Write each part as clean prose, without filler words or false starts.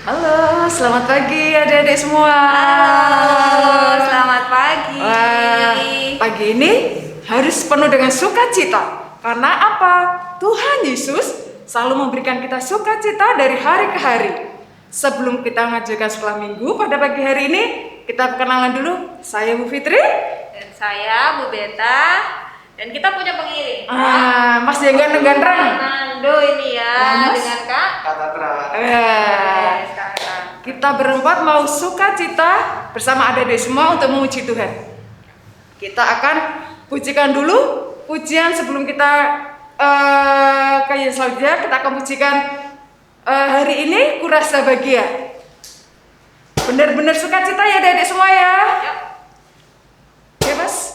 Halo, selamat pagi adik-adik semua. Halo, selamat pagi. Wah, pagi ini harus penuh dengan sukacita. Karena apa? Tuhan Yesus selalu memberikan kita sukacita dari hari ke hari. Sebelum kita mengajarkan sekolah minggu pada pagi hari ini, kita perkenalan dulu. Saya Bu Fitri. Dan saya Bu Beta. Dan kita punya pengiring. Mas yang ganteng. Nando ini ya, Mas? dengan Kak. Eh, Kakak. Kita berempat mau sukacita bersama adik-adik semua untuk memuji Tuhan. Kita akan pujikan dulu pujian sebelum kita ke yang selanjutnya. Kita akan pujikan hari ini kurasa bahagia. Benar-benar sukacita ya adik-adik semua ya. Yuk. Oke Mas.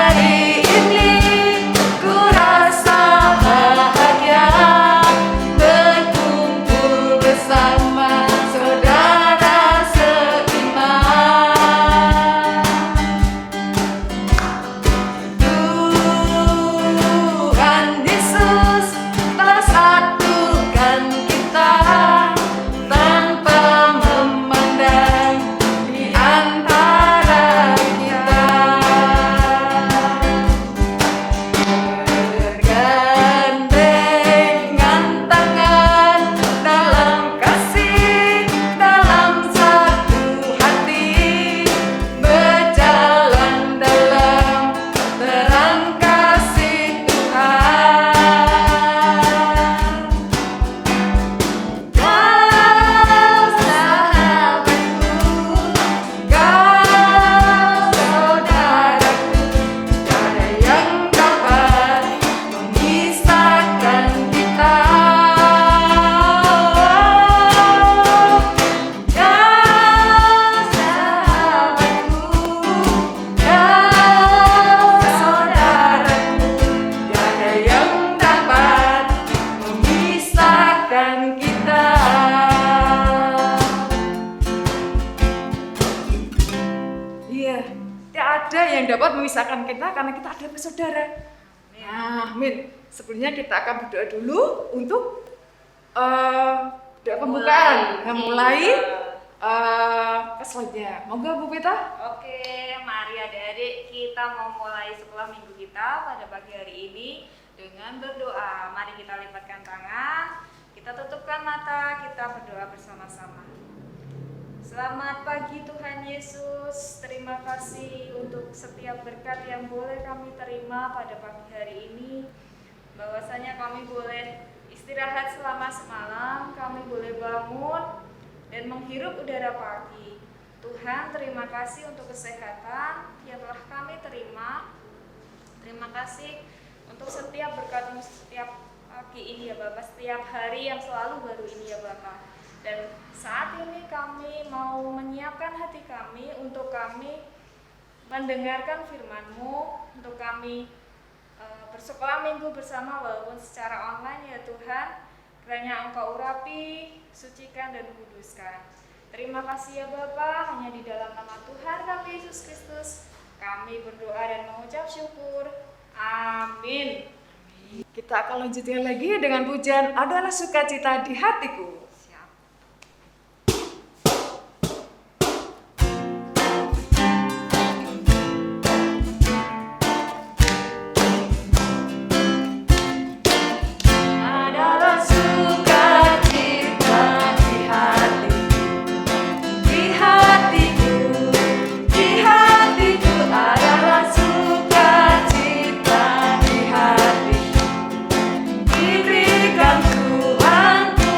Hari ini ku rasa bahagia berkumpul bersama saudara seiman. Tuhan Yesus telah satukan kita tanpa memandang di antara kita. Bergandengan tangan dalam kasih, dalam satu hati, berjalan dalam terang kasih Tuhan. Kau sahabatku, kau saudaraku, tiada yang dapat memisahkan kita. Kau sahabatku, kau saudaraku, tiada yang dapat memisahkan kita. Iya, tidak ada yang dapat memisahkan kita karena kita ada bersaudara. Amin. Sebelumnya kita akan berdoa dulu untuk doa pembukaan. Mulai selanjutnya. Moga Bu Peta. Oke, mari adik-adik kita mau mulai sekolah minggu kita pada pagi hari ini dengan berdoa. Mari kita lipatkan tangan, kita tutupkan mata, kita berdoa bersama-sama. Selamat pagi Tuhan Yesus, terima kasih untuk setiap berkat yang boleh kami terima pada pagi hari ini. Bahwasanya kami boleh istirahat selama semalam, kami boleh bangun dan menghirup udara pagi. Tuhan, terima kasih untuk kesehatan yang telah kami terima. Terima kasih untuk setiap berkat setiap pagi ini ya Bapak, setiap hari yang selalu baru ini ya Bapak. Dan saat ini kami mau menyiapkan hati kami untuk kami mendengarkan firman-Mu, untuk kami bersekolah minggu bersama walaupun secara online ya Tuhan. Kiranya Engkau urapi, sucikan dan kuduskan. Terima kasih ya Bapa, hanya di dalam nama Tuhan kami Yesus Kristus kami berdoa dan mengucap syukur. Amin. Kita akan lanjutkan lagi dengan pujian Adalah Sukacita di Hatiku. Siap. Adalah sukacita di hatiku, di hatiku, di hatiku. Adalah sukacita di hatiku, diberikan Tuhanku.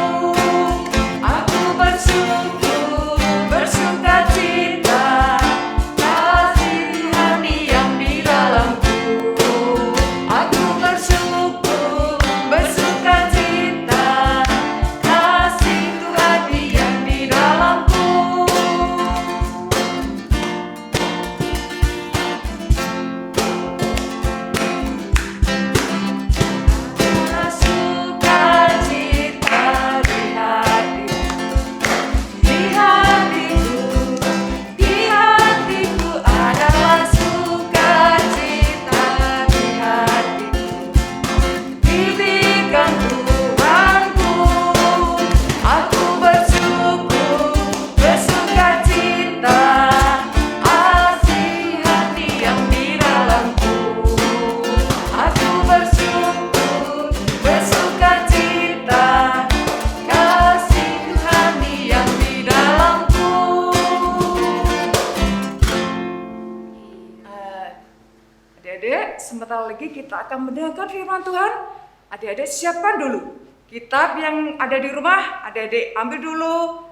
lagi kita akan mendengarkan firman Tuhan. Adik-adik siapkan dulu kitab yang ada di rumah, adik-adik ambil dulu,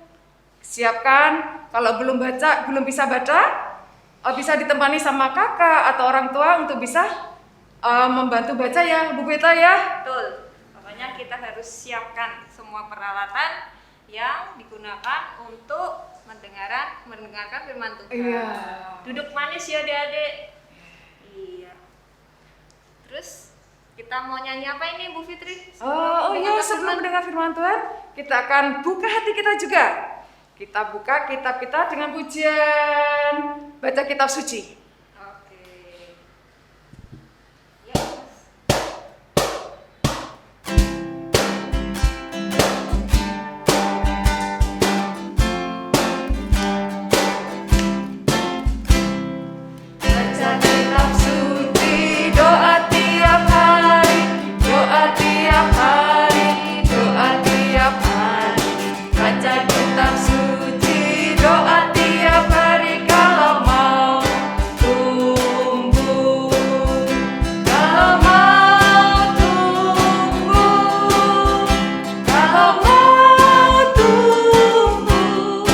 siapkan. Kalau belum bisa baca, bisa ditemani sama kakak atau orang tua untuk bisa membantu baca ya, Bu Beta ya. Betul. Pokoknya kita harus siapkan semua peralatan yang digunakan untuk mendengarkan firman Tuhan. Iya. Duduk manis ya adik-adik. Iya. Terus kita mau nyanyi apa ini Bu Fitri? Sebelum mendengar firman Tuhan, kita akan buka hati kita juga. Kita buka kitab kita dengan pujian baca kitab suci. Oke. Ya. Baca kitab suci, doa tiap hari, doa tiap hari, doa tiap hari. Baca kitab suci, doa tiap hari kalau mau tumbuh, kalau mau tumbuh, kalau mau tumbuh.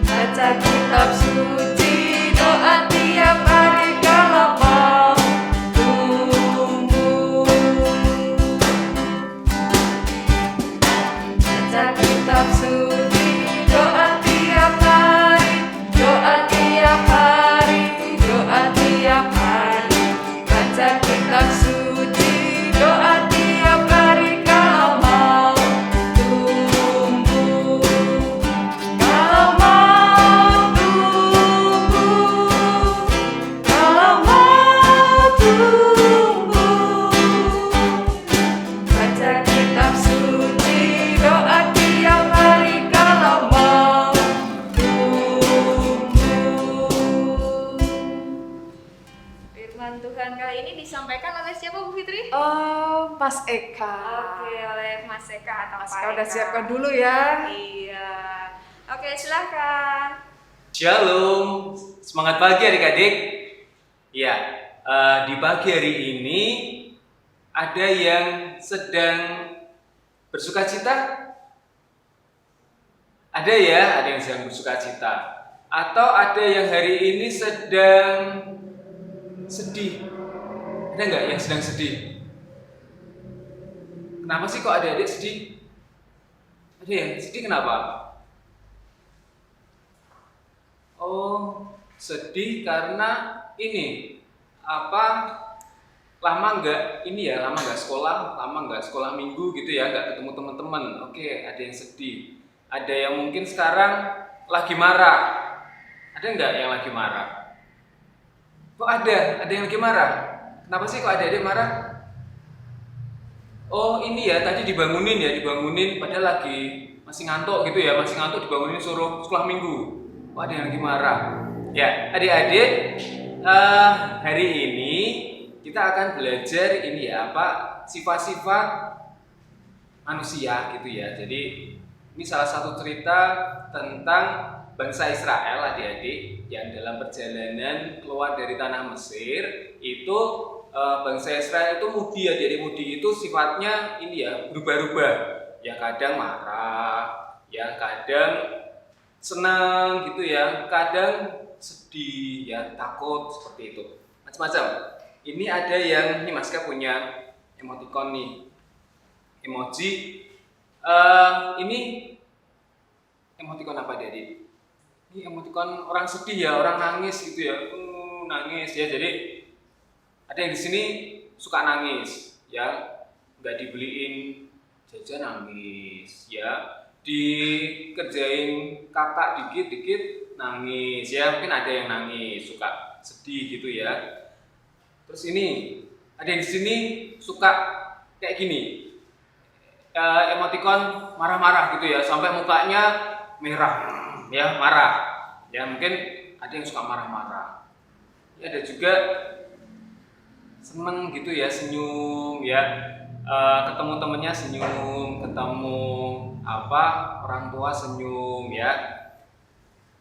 Baca kitab suci, doa tiap hari kalau mau tumbuh. Baca kitab suci, doa tiap hari, doa tiap hari, doa tiap hari. Baca kitab suci, doa tiap hari kalau mau tumbuh, kalau mau tumbuh, kalau mau tumbuh. Baca kitab suci, doa tiap hari kalau mau tumbuh. Firman Tuhan kali ini disampaikan oleh siapa Bu Fitri? Mas Eka. Oke, oleh Mas Eka atau Mas Pak Eka udah Eka. siapkan dulu ya. Iya. Oke, silakan. Shalom, semangat pagi adik-adik. Ya, di pagi hari ini ada yang sedang bersuka cita? Ada ya, ada yang sedang bersuka cita. Atau ada yang hari ini sedang sedih? Ada nggak yang sedang sedih? Kenapa sih kok adik-adik sedih? Ada yang sedih kenapa? Oh, sedih karena ini lama nggak sekolah minggu gitu ya, nggak ketemu teman-teman. Oke, ada yang sedih. Ada yang mungkin sekarang lagi marah. Ada nggak yang lagi marah? Kok ada yang lagi marah? Kenapa sih kok ada marah? Oh ini ya, tadi dibangunin padahal masih ngantuk gitu ya, dibangunin suruh sekolah minggu. Oh ada yang lagi marah. Ya adik-adik, hari ini kita akan belajar sifat-sifat manusia gitu ya. Jadi ini salah satu cerita tentang bangsa Israel adik-adik yang dalam perjalanan keluar dari tanah Mesir itu bangsa Israel itu mudi itu sifatnya berubah-ubah. Ya kadang marah, ya kadang senang gitu ya, kadang sedih ya, takut seperti itu. Macam-macam. Ini ada yang Mas Ka punya emoticon nih. Emoji ini emoticon apa Adik? Ini emoticon orang sedih ya, orang nangis gitu ya. Nangis ya. Jadi ada yang di sini suka nangis ya, nggak dibeliin jajan nangis ya, dikerjain kakak dikit nangis ya, mungkin ada yang nangis suka sedih gitu ya. Terus ini ada yang di sini suka kayak gini, emoticon marah-marah gitu ya, sampai mukanya merah ya, marah ya, mungkin ada yang suka marah-marah ya. Ada juga seneng gitu ya, senyum ya, ketemu temennya senyum, ketemu orang tua senyum ya,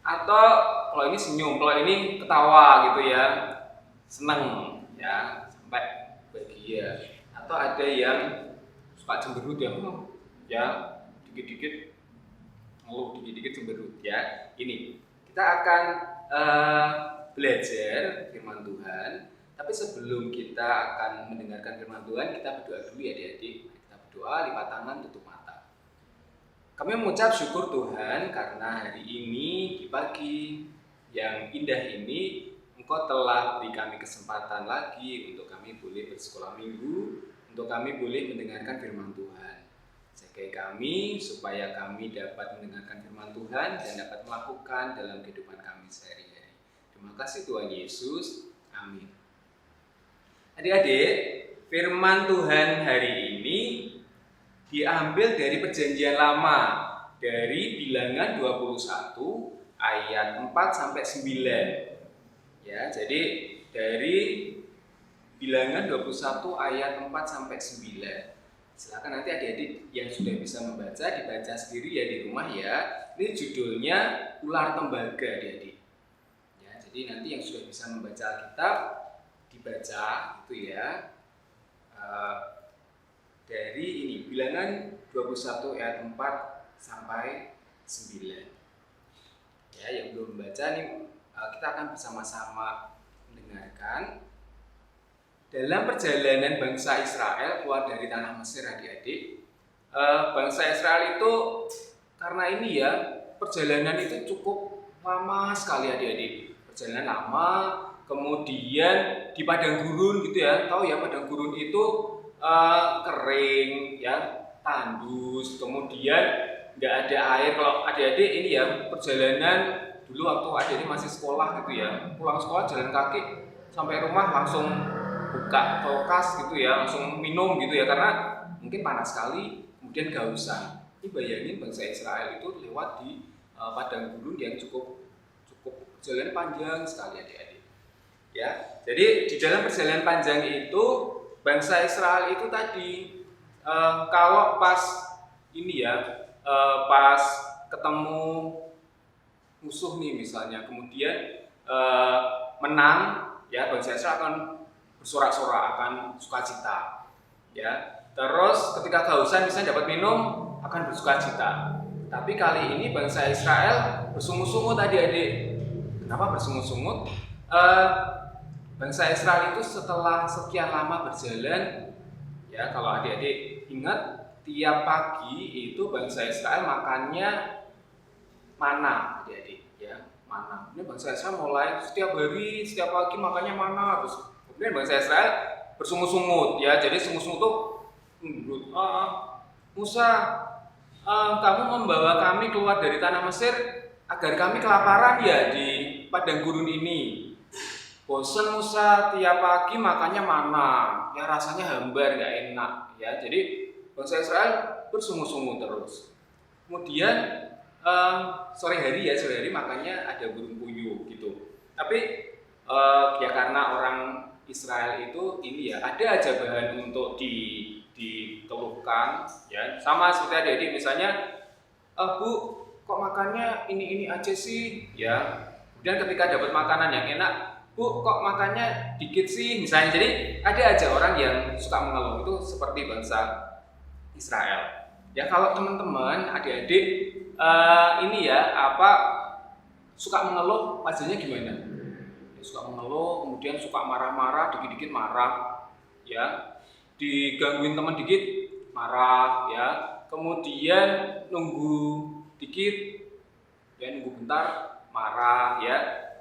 atau kalau ini senyum, kalau ini ketawa gitu ya, seneng ya sampai bahagia. Atau ada yang suka cemberut ya dikit-dikit ngeluh, dikit-dikit cemberut ya. Ini kita akan belajar firman Tuhan. Tapi sebelum kita akan mendengarkan firman Tuhan, kita berdoa dulu ya adik-adik. Kita berdoa, lipat tangan, tutup mata. Kami mengucap syukur Tuhan karena hari ini di pagi yang indah ini Engkau telah beri kami kesempatan lagi untuk kami boleh bersekolah minggu, untuk kami boleh mendengarkan firman Tuhan. Jagai kami supaya kami dapat mendengarkan firman Tuhan dan dapat melakukan dalam kehidupan kami sehari-hari. Terima kasih Tuhan Yesus. Amin. Adik-adik, firman Tuhan hari ini diambil dari Perjanjian Lama, dari Bilangan 21 ayat 4 sampai 9. Ya, jadi dari Bilangan 21 ayat 4 sampai 9. Silakan nanti adik-adik yang sudah bisa membaca dibaca sendiri ya di rumah ya. Ini judulnya Ular Tembaga adik-adik. Ya, jadi nanti yang sudah bisa membaca Alkitab dibaca itu ya. Dari ini Bilangan 21 ayat 4 sampai 9. Ya, yang belum membaca nih kita akan bersama-sama mendengarkan. Dalam perjalanan bangsa Israel keluar dari tanah Mesir adik-adik, bangsa Israel itu karena ini ya perjalanan itu cukup lama sekali adik-adik. Perjalanan lama, kemudian di padang gurun gitu ya, tahu ya padang gurun itu kering ya, tandus, kemudian nggak ada air. Kalau adik-adik ini ya perjalanan dulu waktu adik-adik masih sekolah gitu ya, pulang sekolah jalan kaki sampai rumah langsung buka kulkas gitu ya, langsung minum gitu ya, karena mungkin panas sekali, kemudian kehausan. Ini bayangin bangsa Israel itu lewat di padang gurun yang cukup perjalanan panjang sekali adik-adik. Ya, jadi di dalam perjalanan panjang itu bangsa Israel itu tadi kalau pas ini ya pas ketemu musuh nih misalnya, kemudian menang ya, bangsa Israel akan bersorak-sorak, akan sukacita ya. Terus ketika kehausan misalnya dapat minum akan bersukacita. Tapi kali ini bangsa Israel bersungut-sungut adik-adik. Kenapa bersungut-sungut? Bangsa Israel itu setelah sekian lama berjalan ya, kalau adik-adik ingat tiap pagi itu bangsa Israel makannya mana adik-adik ya, mana. Ini bangsa Israel mulai setiap hari, setiap pagi makannya mana. Terus kemudian bangsa Israel bersungut-sungut ya. Jadi sungut-sungut tuh Musa, kamu membawa kami keluar dari tanah Mesir agar kami kelaparan ya di padang gurun ini. Bosan Musa, tiap pagi makannya mana, ya rasanya hambar, nggak enak ya. Jadi bangsa Israel bersungut-sungut terus. Kemudian sore hari makannya ada burung puyuh gitu. Tapi ya karena orang Israel itu ini ya ada aja bahan untuk dikeluhkan ya. Sama seperti adik-adik misalnya, Bu kok makannya ini aja sih ya. Kemudian ketika dapat makanan yang enak, Bu kok makannya dikit sih misalnya. Jadi ada aja orang yang suka mengeluh, itu seperti bangsa Israel. Ya kalau teman-teman, adik-adik ini ya suka mengeluh, wajahnya gimana? Ya, suka mengeluh, kemudian suka marah-marah, dikit-dikit marah, ya, digangguin teman dikit marah, ya, kemudian nunggu dikit, ya nunggu bentar marah, ya.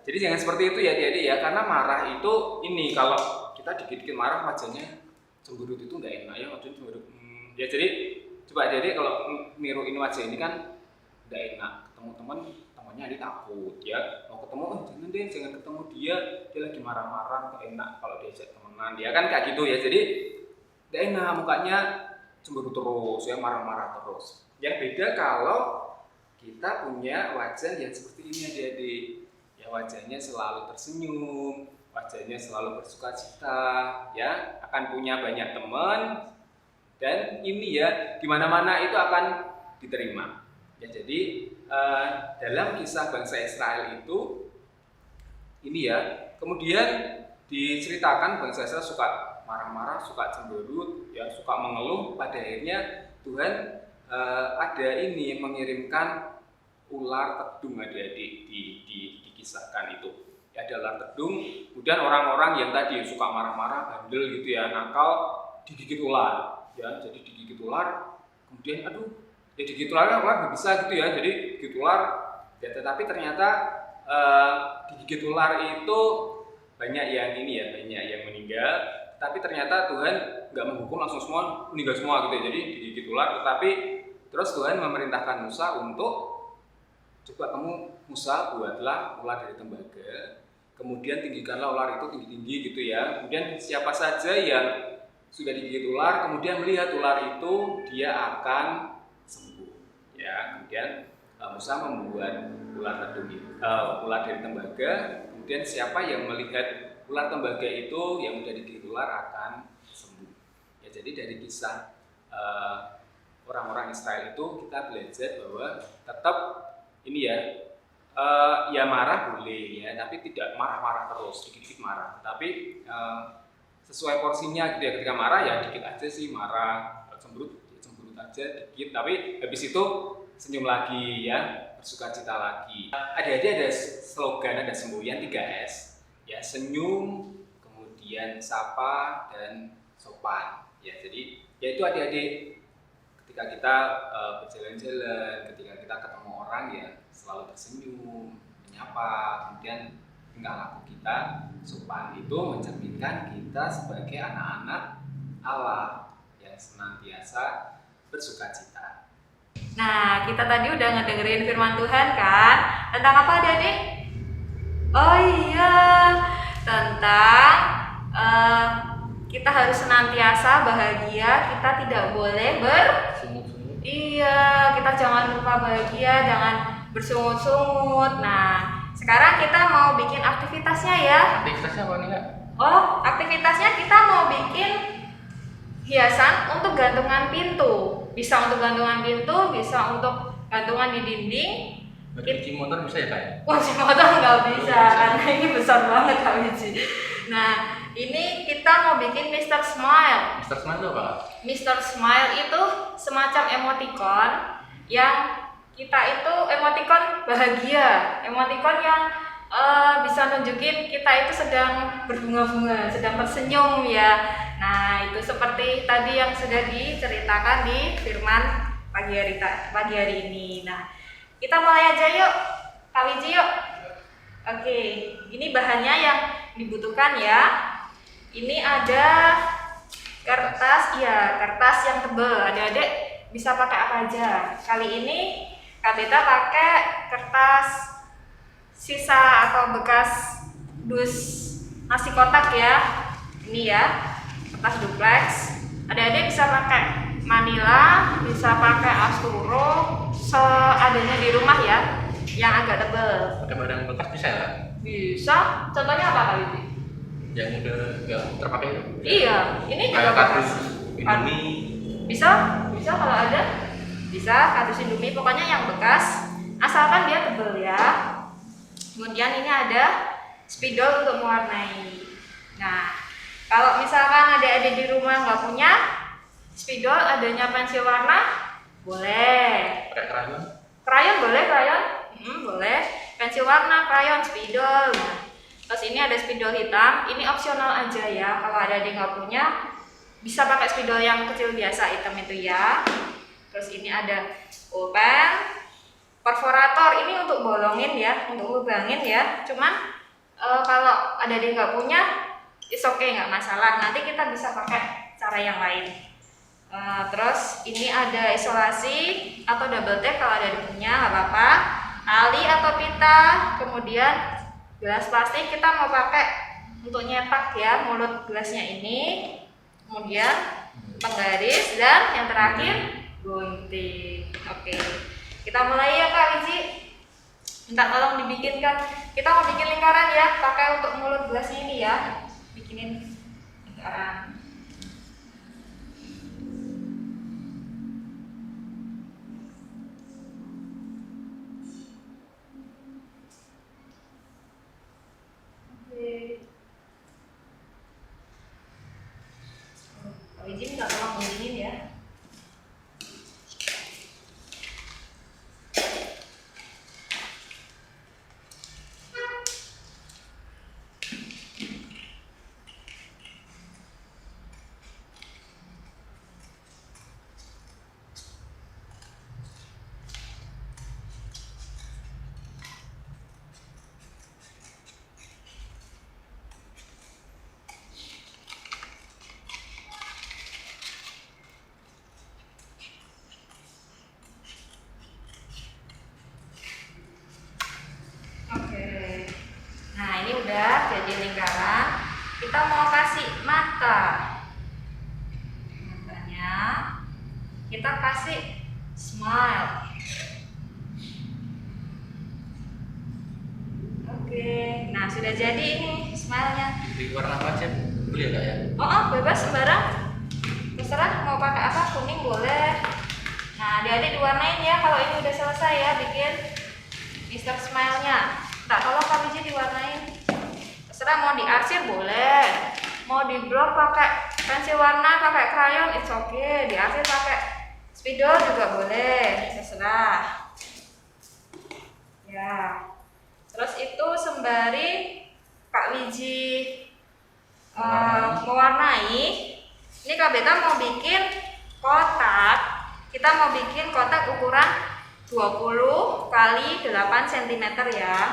Jadi jangan seperti itu ya adik-adik ya, karena marah itu ini kalau kita dikit-dikit marah wajahnya cemberut itu nggak enak ya, wajahnya cemberut. Ya jadi coba adik-adik kalau niru ini wajah ini kan nggak enak, ketemu temannya adik takut ya, mau ketemu jangan ketemu dia lagi marah-marah, nggak enak kalau diajak temenan, dia kan kayak gitu ya. Jadi nggak enak, mukanya cemberut terus ya, marah-marah terus. Yang beda kalau kita punya wajah yang seperti ini adik-adik ya, wajahnya selalu tersenyum, wajahnya selalu bersukacita ya, akan punya banyak teman, dan ini ya dimana-mana itu akan diterima. Ya, jadi dalam kisah bangsa Israel itu ini ya, kemudian diceritakan bangsa Israel suka marah-marah, suka cemberut, ya suka mengeluh. Pada akhirnya Tuhan ada ini mengirimkan ular tedung adik-adik dikisahkan itu. Ya, ada ular tedung, kemudian orang-orang yang tadi suka marah-marah, bandel gitu ya, nakal, digigit ular. Ya, jadi digigit ular, kemudian digigit ular nggak bisa gitu ya, jadi digigit ular. Ya, tetapi ternyata digigit ular itu banyak yang meninggal. Tapi ternyata Tuhan nggak menghukum langsung semua meninggal semua gitu ya. Jadi digigit ular, tetapi terus Tuhan memerintahkan Musa untuk coba kamu Musa buatlah ular dari tembaga, kemudian tinggikanlah ular itu tinggi-tinggi gitu ya. Kemudian siapa saja yang sudah digigit ular, kemudian melihat ular itu dia akan sembuh. Ya, kemudian Musa membuat ular dari tembaga. Kemudian siapa yang melihat ular tembaga itu yang sudah digigit ular akan sembuh. Ya, jadi dari kisah orang-orang Israel itu kita belajar bahwa tetap ini ya marah boleh ya, tapi tidak marah-marah terus, dikit-dikit marah. Tapi sesuai porsinya gitu ya, ketika marah ya dikit aja sih marah, cemberut aja dikit, tapi habis itu senyum lagi ya, bersukacita lagi. Ada slogan, ada semboyan 3S ya, senyum, kemudian sapa, dan sopan ya. Jadi ya itu adik-adik, ketika kita berjalan-jalan, ketika kita ketemu orang ya selalu tersenyum, menyapa, kemudian tingkah laku kita sopan, itu mencerminkan kita sebagai anak-anak Allah yang senantiasa bersukacita. Nah, kita tadi udah ngedengerin firman Tuhan kan? Tentang apa adik-adik? Oh iya, tentang kita harus senantiasa bahagia, kita tidak boleh Sungut-sungut. Iya, kita jangan lupa bahagia, jangan bersungut-sungut. Nah, sekarang kita mau bikin aktivitasnya ya. Aktivitasnya apa nih Kak? Oh, aktivitasnya kita mau bikin hiasan untuk gantungan pintu. Bisa untuk gantungan pintu, bisa untuk gantungan di dinding. Cuci motor bisa ya Kak? Wah, si motor nggak bisa karena ini besar banget Kak Wiji. Nah, ini kita mau bikin Mr. Smile. Mr. Smile itu apa Kak? Mr. Smile itu semacam emoticon yang kita itu emoticon bahagia, emoticon yang bisa nunjukin kita itu sedang berbunga-bunga, sedang tersenyum ya. Nah, itu seperti tadi yang sudah diceritakan di firman pagi hari ini. Nah, kita mulai aja yuk, Kak Wiji yuk. Oke, ini bahannya yang dibutuhkan ya. Ini ada kertas yang tebal. Adik-adik bisa pakai apa aja. Kali ini Kak Beta pakai kertas sisa atau bekas dus nasi kotak ya. Ini ya, kertas duplex. Adik-adik bisa pakai manila, bisa pakai asturo, seadanya di rumah ya, yang agak tebal. Pakai barang bekas bisa ya? Bisa. Contohnya apa Kak Wiji? Yang udah nggak terpakai itu? Iya, ini juga Kayak kardus bekas. Indomie. Bisa kalau ada. Bisa kardus Indomie, pokoknya yang bekas, asalkan dia tebal ya. Kemudian ini ada spidol untuk mewarnai. Nah, kalau misalkan adik-adik di rumah nggak punya spidol, adanya pensil warna, boleh. Pakai krayon. Krayon boleh, krayon. Boleh. Pensil warna, krayon, spidol. Nah, terus ini ada spidol hitam. Ini opsional aja ya. Kalau adik-adik nggak punya, bisa pakai spidol yang kecil biasa, hitam itu ya. Terus ini ada pulpen, perforator. Ini untuk bolongin ya, untuk lubangin ya. Cuman kalau adik-adik nggak punya, it's okay, nggak masalah. Nanti kita bisa pakai cara yang lain. Terus ini ada isolasi atau double tape kalau ada punya, nggak apa-apa. Tali atau pita, kemudian gelas plastik kita mau pakai untuk nyetak ya mulut gelasnya ini, kemudian penggaris, dan yang terakhir gunting. Oke, kita mulai ya Kak Wiji. Minta tolong dibikinkan. Kita mau bikin lingkaran ya, pakai untuk mulut gelasnya ini ya. Bikinin lingkaran. Wiji minta tolong guntingin ya. Oke. Nah, ini udah jadi lingkaran. Kita mau kasih mata. Matanya kita kasih smile. Oke. Nah, sudah jadi ini smile-nya. Di warna apa aja? Boleh nggak ya? Oh, bebas sembarang. Terserah mau pakai apa, kuning boleh. Nah, adik-adik diwarnain ya. Kalau ini udah selesai ya bikin Mister Smile-nya. Tak tolong Kak Wiji diwarnain. Terserah mau diarsir boleh. Mau di blok pakai pensil warna, pakai krayon, it's okay. Diarsir pakai spidol juga boleh. Terserah. Ya. Terus itu sembari Kak Wiji mewarnai, ini Kak Beta mau bikin kotak. Kita mau bikin kotak ukuran 20 kali 8 cm ya.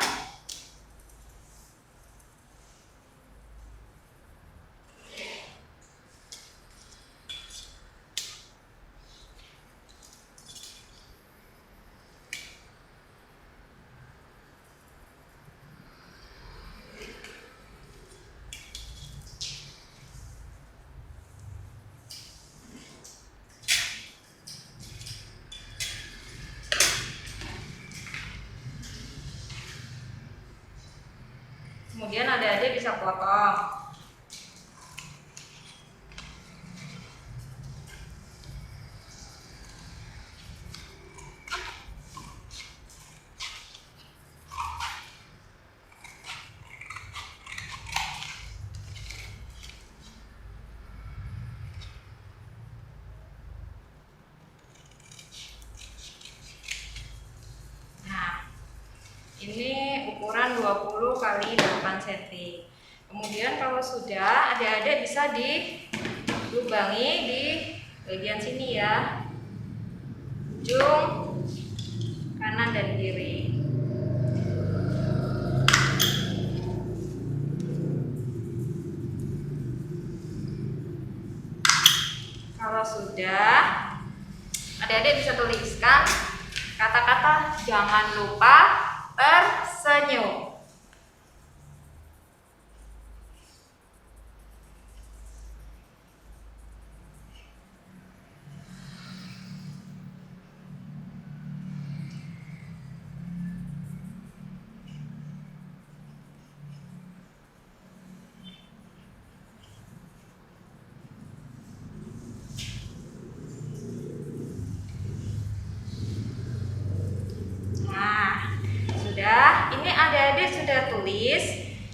Kemudian adik-adik bisa potong. Nah, ini ukuran 20 kali 8 cm. Kemudian kalau sudah, adik-adik bisa dilubangi di bagian sini ya. Ujung kanan dan kiri. Kalau sudah, adik-adik bisa tuliskan kata-kata jangan lupa tersenyum. Ini adik-adik sudah tulis,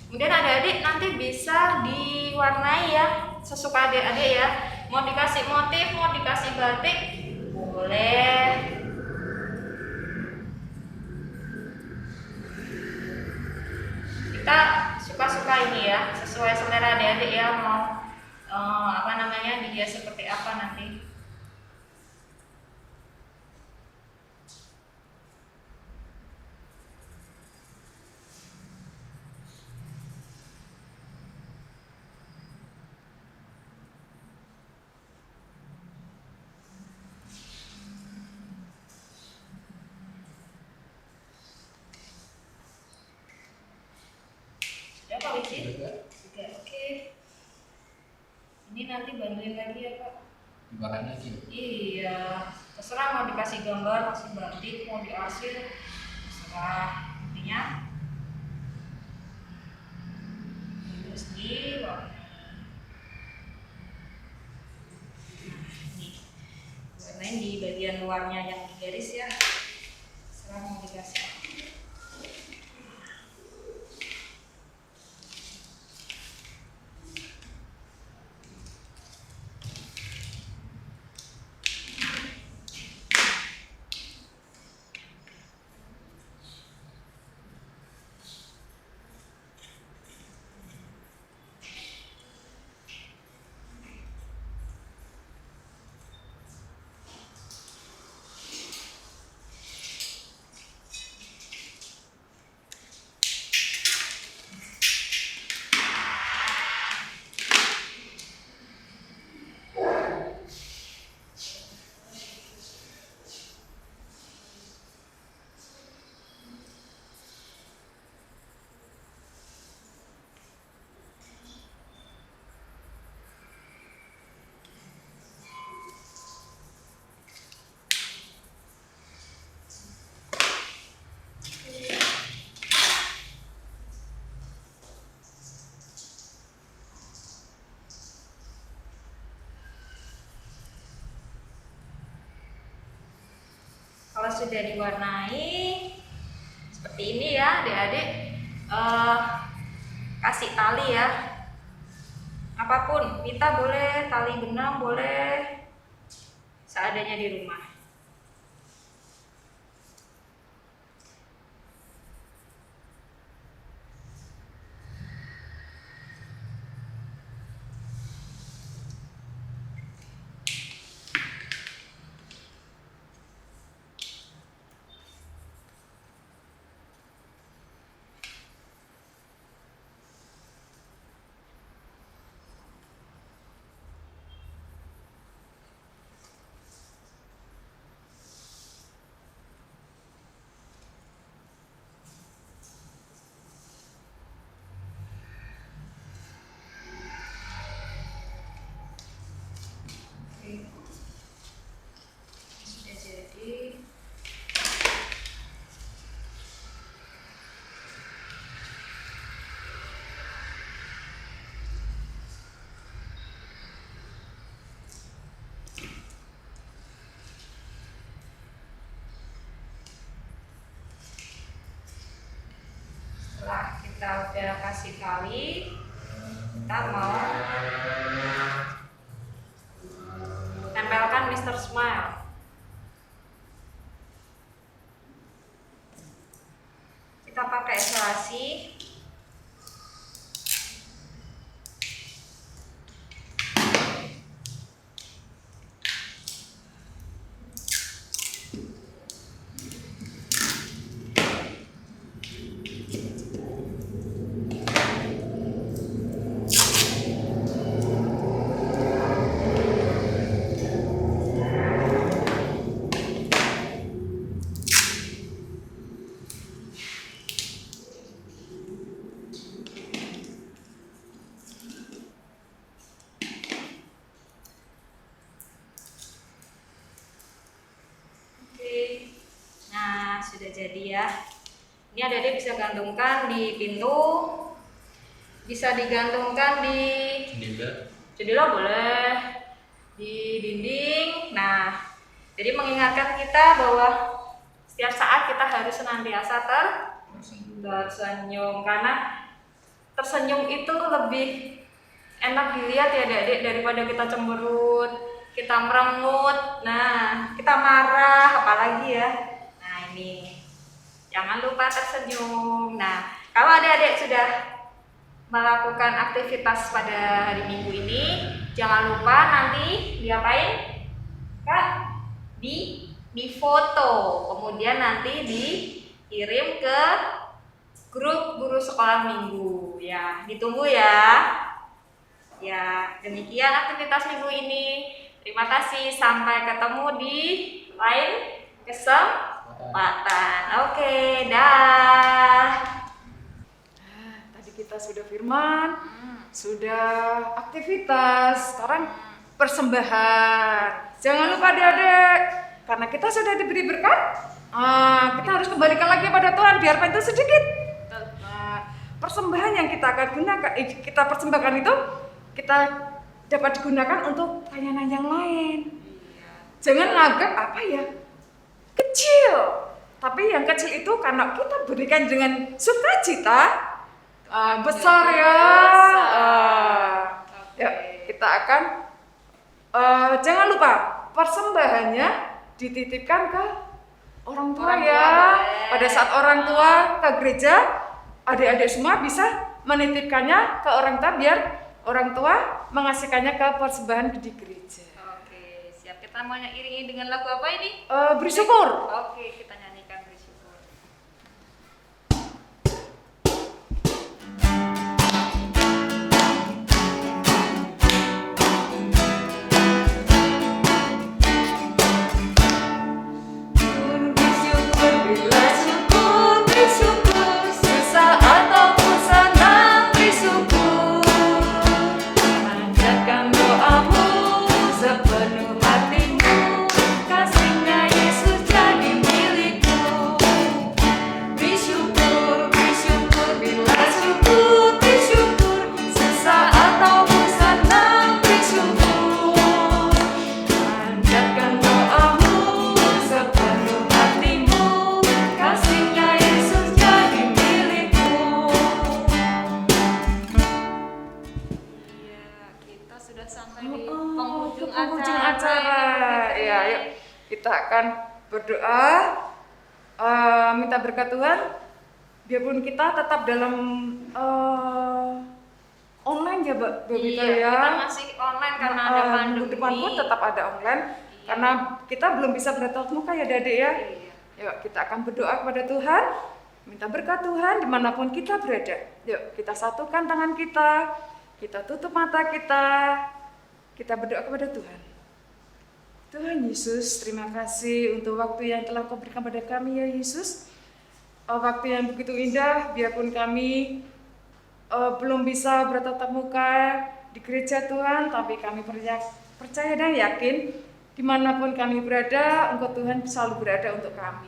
kemudian adik-adik nanti bisa diwarnai ya, sesuka adik-adik ya. Mau dikasih motif, mau dikasih batik, boleh. Kita suka-suka ini ya, sesuai selera adik-adik ya, mau dihias seperti apa nanti. Ya Pak Wiji? Oke. Ini nanti bantuin lagi ya Pak. Diwarnain lagi. Iya, terserah mau dikasih gambar, kasih batik, mau diarsir, terserah. Intinya terus diwarnain. Nih, warnain di bagian luarnya yang di garis ya. Terserah mau dikasih. sudah diwarnai seperti ini ya adik-adik, kasih tali ya, apapun, pita boleh, tali benang boleh, seadanya di rumah. Sudah jadi. Setelah kita udah kasih tali, kita mau tempelkan Mr. Smile. Kita pakai selasi. Nah, sudah jadi ya. Ini adik-adik bisa gantungkan di pintu, bisa digantungkan di jendela boleh, di dinding. Nah, jadi mengingatkan kita bahwa setiap saat kita harus senantiasa tersenyum, karena tersenyum itu lebih enak dilihat ya adik-adik daripada kita cemberut, kita merengut, nah kita marah apalagi ya. Nah ini jangan lupa tersenyum. Nah kalau adik-adik sudah melakukan aktivitas pada hari Minggu ini, jangan lupa nanti diapain Kak? Di foto, kemudian nanti dikirim ke grup guru sekolah minggu ya, ditunggu ya. Ya, demikian aktivitas minggu ini. Terima kasih, sampai ketemu di lain kesempatan. Oke, dah. Tadi kita sudah firman, sudah aktivitas, sekarang persembahan. Jangan lupa adik-adik, karena kita sudah diberi berkat, kita harus kembalikan lagi pada Tuhan, biarpun itu sedikit. Persembahan yang kita akan gunakan, kita persembahkan itu, kita dapat digunakan untuk pelayanan yang lain. Jangan nganggap apa ya, kecil. Tapi yang kecil itu karena kita berikan dengan sukacita, besar ya. Ya, kita akan jangan lupa persembahannya dititipkan ke orang tua ya. Pada saat orang tua ke gereja, adik-adik semua bisa menitipkannya ke orang tua biar orang tua mengasihkannya ke persembahan di gereja. Oke, siap. Kita mau iringi dengan lagu apa ini? Beri syukur. Oke, kita nyanyikan beri syukur. Sepenuh hatimu, kasihnya Yesus jadi milikmu. ujung acara. Ya, yuk kita akan berdoa, minta berkat Tuhan. Biarpun kita tetap dalam online ya, Mbak Bobita ya. Kita masih online karena ada pandemi. Minggu depan pun tetap ada online karena kita belum bisa bertatap muka ya, Dade ya. Yuk kita akan berdoa kepada Tuhan, minta berkat Tuhan dimanapun kita berada. Yuk kita satukan tangan kita tutup mata kita berdoa kepada Tuhan. Tuhan Yesus, terima kasih untuk waktu yang telah Kau berikan pada kami ya Yesus. Waktu yang begitu indah, biarpun kami belum bisa bertatap muka di gereja Tuhan, tapi kami percaya dan yakin dimanapun kami berada, Engkau Tuhan selalu berada untuk kami.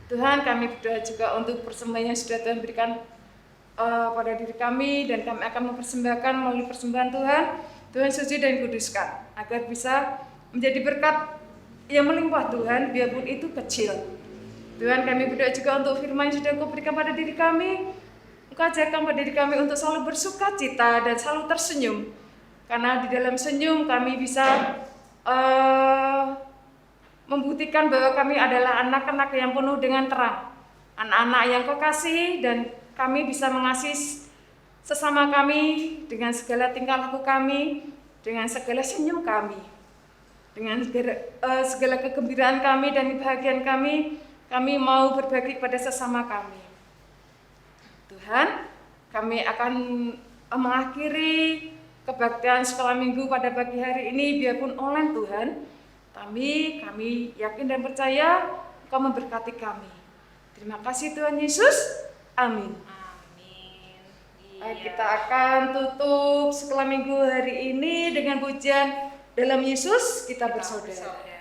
Tuhan, kami berdoa juga untuk persembahan yang sudah Tuhan berikan pada diri kami, dan kami akan mempersembahkan melalui persembahan Tuhan suci dan kuduskan, agar bisa menjadi berkat yang melimpah Tuhan, biarpun itu kecil. Tuhan, kami berdoa juga untuk firman yang sudah Kau berikan pada diri kami. Engkau ajarkan pada diri kami untuk selalu bersuka cita dan selalu tersenyum, karena di dalam senyum kami bisa membuktikan bahwa kami adalah anak-anak yang penuh dengan terang, anak-anak yang Kau kasihi, dan kami bisa mengasihi sesama kami dengan segala tingkah laku kami, dengan segala senyum kami, dengan segala kegembiraan kami dan kebahagiaan kami mau berbagi pada sesama kami. Tuhan, kami akan mengakhiri kebaktian sekolah minggu pada pagi hari ini, biarpun online Tuhan, kami yakin dan percaya Kau memberkati kami. Terima kasih Tuhan Yesus, amin. Kita akan tutup sekolah minggu hari ini dengan pujian Dalam Yesus Kita Bersaudara.